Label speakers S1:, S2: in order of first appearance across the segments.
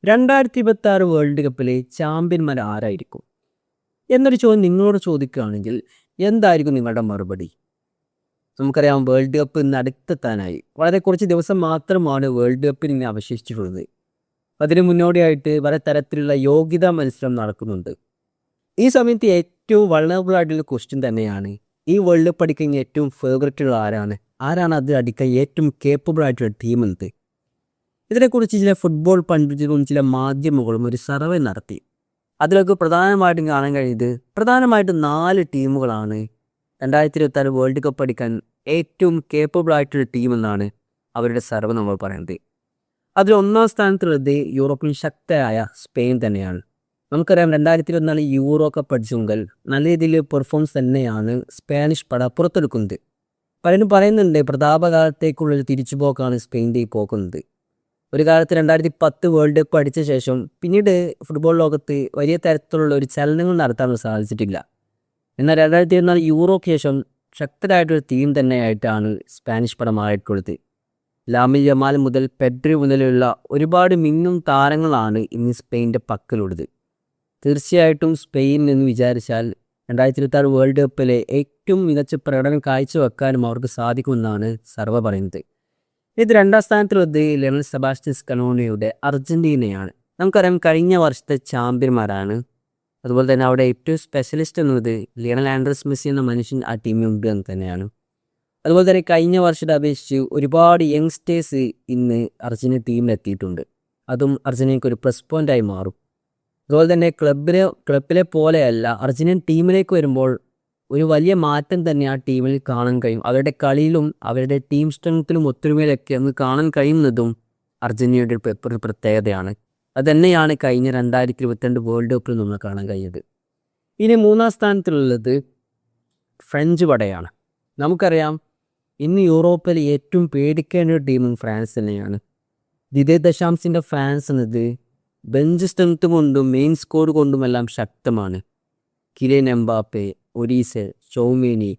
S1: 2026 world കപ്പിലെ ചാമ്പ്യന്മാർ ആരായിരിക്കും എന്നൊരു ചോദ്യം നിങ്ങളോട് ചോദിക്കുകയാണെങ്കിൽ എന്തായിരിക്കും നിങ്ങളുടെ മറുപടി? നമുക്കറിയാം വേൾഡ് കപ്പ് ഇന്ന് അടുത്തെത്താനായി. വളരെ കുറച്ച് ദിവസം മാത്രമാണ് വേൾഡ് കപ്പിന് ഇനി അവശേഷിച്ചിട്ടുള്ളത്. അതിന് മുന്നോടിയായിട്ട് പല തരത്തിലുള്ള യോഗ്യതാ മത്സരം നടക്കുന്നുണ്ട്. ഈ സമയത്ത് ഏറ്റവും വൾണറബിൾ ആയിട്ടുള്ള ക്വസ്റ്റ്യൻ തന്നെയാണ്, ഈ വേൾഡ് കപ്പ് അടിക്കാൻ ഏറ്റവും ഫേവററ്റ് ഉള്ള ആരാണ്? ആരാണ് അത് അടിക്കാൻ ഏറ്റവും കേപ്പബിൾ ആയിട്ടുള്ള ടീം എന്ത്? ഇതിനെക്കുറിച്ച് ചില ഫുട്ബോൾ പണ്ഡിതരും ചില മാധ്യമങ്ങളും ഒരു സർവേ നടത്തി. അതിലൊക്കെ പ്രധാനമായിട്ടും കാണാൻ കഴിയുന്നത് പ്രധാനമായിട്ടും 4 ടീമുകളാണ് 2026 വേൾഡ് കപ്പ് അടിക്കാൻ ഏറ്റവും കേപ്പബിൾ ആയിട്ടൊരു ടീം എന്നാണ് അവരുടെ സർവേ നമ്മൾ പറയുന്നത്. അതിൽ ഒന്നാം സ്ഥാനത്തുള്ളത് യൂറോപ്പിൽ ശക്തരായ സ്പെയിൻ തന്നെയാണ്. നമുക്കറിയാം 2024 യൂറോ കപ്പ് അടിച്ചു മുതൽ നല്ല രീതിയിൽ പെർഫോമൻസ് തന്നെയാണ് സ്പാനിഷ് പട പുറത്തെടുക്കുന്നത്. പലരും പറയുന്നുണ്ട് പ്രതാപകാലത്തേക്കുള്ളൊരു തിരിച്ചുപോക്കാണ് സ്പെയിൻ്റെ ഈ പോക്കുന്നത്. ഒരു കാലത്ത് 2010 വേൾഡ് കപ്പ് അടിച്ച ശേഷം പിന്നീട് ഫുട്ബോൾ ലോകത്ത് വലിയ തരത്തിലുള്ള ഒരു ചലനങ്ങൾ നടത്താൻ സാധിച്ചിട്ടില്ല. എന്നാൽ 2024 യൂറോയ്ക്ക് ശേഷം ശക്തരായിട്ടൊരു ടീം തന്നെയായിട്ടാണ് സ്പാനിഷ് പട മാറിയിട്ടുള്ളത്. ലാമിൻ യമാൽ മുതൽ പെഡ്രി മുതലുള്ള ഒരുപാട് മിന്നും താരങ്ങളാണ് ഇന്ന് സ്പെയിൻ്റെ പക്കലുള്ളത്. തീർച്ചയായിട്ടും സ്പെയിൻ എന്ന് വിചാരിച്ചാൽ 2026 വേൾഡ് കപ്പിലെ ഏറ്റവും മികച്ച പ്രകടനം കാഴ്ചവെക്കാനും അവർക്ക് സാധിക്കുമെന്നാണ് സർവേ പറയുന്നത്. ഇത് രണ്ടാം സ്ഥാനത്തുള്ളത് ലയണൽ സെബാസ്റ്റ്യൻ സ്കലോണിയുടെ അർജൻറ്റീനയാണ്. നമുക്കറിയാം കഴിഞ്ഞ വർഷത്തെ ചാമ്പ്യന്മാരാണ്. അതുപോലെ തന്നെ അവിടെ ഏറ്റവും സ്പെഷ്യലിസ്റ്റ് എന്നത് ലിയണൽ ആൻഡ്രസ് മെസ്സി എന്ന മനുഷ്യൻ ആ ടീമിലുണ്ട് എന്ന് തന്നെയാണ്. അതുപോലെ തന്നെ കഴിഞ്ഞ വർഷത്തെ അപേക്ഷിച്ച് ഒരുപാട് യങ്സ്റ്റേഴ്സ് ഇന്ന് അർജൻറ്റീന ടീമിലെത്തിയിട്ടുണ്ട്. അതും അർജൻറ്റീനയ്ക്ക് ഒരു പ്ലസ് പോയിൻ്റായി മാറും. അതുപോലെ തന്നെ ക്ലബിലെ പോലെയല്ല അർജൻറ്റീൻ ടീമിലേക്ക് വരുമ്പോൾ ഒരു വലിയ മാറ്റം തന്നെ ആ ടീമിൽ കാണാൻ കഴിയും. അവരുടെ കളിയിലും അവരുടെ ടീം സ്ട്രെങ്ത്തിലും ഒത്തൊരുമയിലൊക്കെ നമുക്ക് കാണാൻ കഴിയുന്നതും അർജൻറ്റീനയുടെ ഒരു പ്രത്യേകതയാണ്. അതുതന്നെയാണ് കഴിഞ്ഞ 2022 വേൾഡ് കപ്പിൽ നമ്മൾ കാണാൻ കഴിയുന്നത്. ഇനി മൂന്നാം സ്ഥാനത്തുള്ളത് ഫ്രഞ്ച് പടയാണ്. നമുക്കറിയാം ഇന്ന് യൂറോപ്പിൽ ഏറ്റവും പേടിക്കേണ്ട ഒരു ടീമും ഫ്രാൻസ് തന്നെയാണ്. ദിദിയർ ദശാംസിൻ്റെ ഫാൻസ് എന്നത് ബെഞ്ച് സ്ട്രെങ്ത് കൊണ്ടും മെയിൻ സ്കോർ കൊണ്ടുമെല്ലാം ശക്തമാണ്. കിലിയൻ എംബാപ്പെ, ഒരീസെ, ചൗമേനി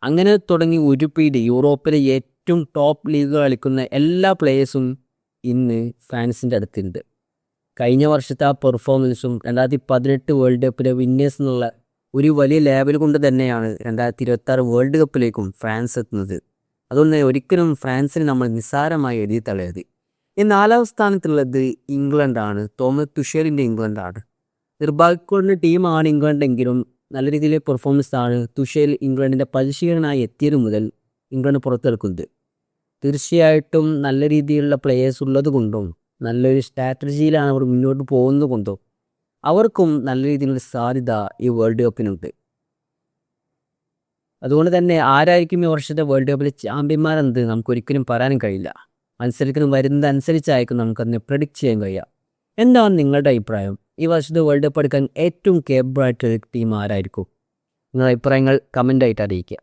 S1: അങ്ങനെ തുടങ്ങി ഒരുപിടി യൂറോപ്പിലെ ഏറ്റവും ടോപ്പ് ലീഗ് കളിക്കുന്ന എല്ലാ പ്ലേയേഴ്സും ഇന്ന് ഫ്രാൻസിൻ്റെ അടുത്തുണ്ട്. കഴിഞ്ഞ വർഷത്തെ ആ പെർഫോമൻസും 2018 വേൾഡ് കപ്പിലെ വിന്നേഴ്സ് എന്നുള്ള ഒരു വലിയ ലെവൽ കൊണ്ട് തന്നെയാണ് 2026 വേൾഡ് കപ്പിലേക്കും ഫ്രാൻസ് എത്തുന്നത്. അതുകൊണ്ട് ഒരിക്കലും ഫ്രാൻസിനെ നമ്മൾ നിസ്സാരമായി എഴുതി തള്ളരുത്. ഈ നാലാം സ്ഥാനത്തുള്ളത് ഇംഗ്ലണ്ടാണ്. തോമസ് തുഷേലിൻ്റെ ഇംഗ്ലണ്ടാണ്. നിർഭാഗ്യമുള്ള ടീമാണ് ഇംഗ്ലണ്ടെങ്കിലും നല്ല രീതിയിലെ പെർഫോമൻസ് ആണ് തുഷേൽ ഇംഗ്ലണ്ടിൻ്റെ പരിശീലകനായി എത്തിയത് മുതൽ ഇംഗ്ലണ്ട് പുറത്തെടുക്കുന്നത്. തീർച്ചയായിട്ടും നല്ല രീതിയിലുള്ള പ്ലേയേഴ്സ് ഉള്ളത് കൊണ്ടും നല്ലൊരു സ്ട്രാറ്റജിയിലാണ് അവർ മുന്നോട്ട് പോകുന്നത് കൊണ്ടും അവർക്കും നല്ല രീതിയിലുള്ള സാധ്യത ഈ വേൾഡ് കപ്പിനുണ്ട്. അതുകൊണ്ട് തന്നെ ആരായിരിക്കും ഈ വർഷത്തെ വേൾഡ് കപ്പിലെ ചാമ്പ്യന്മാരെന്നത് നമുക്കൊരിക്കലും പറയാനും കഴിയില്ല. മത്സരത്തിന് വരുന്നതനുസരിച്ചായിരിക്കും നമുക്കതിനെ പ്രെഡിക്റ്റ് ചെയ്യാൻ കഴിയുക. എന്താണ് നിങ്ങളുടെ അഭിപ്രായം? ഈ വർഷത്തെ വേൾഡ് കപ്പ് എടുക്കാൻ ഏറ്റവും കേപ്പബിൾ ആയിട്ടുള്ള ടീം ആരായിരിക്കും? നിങ്ങളുടെ അഭിപ്രായങ്ങൾ കമൻ്റായിട്ട് അറിയിക്കുക.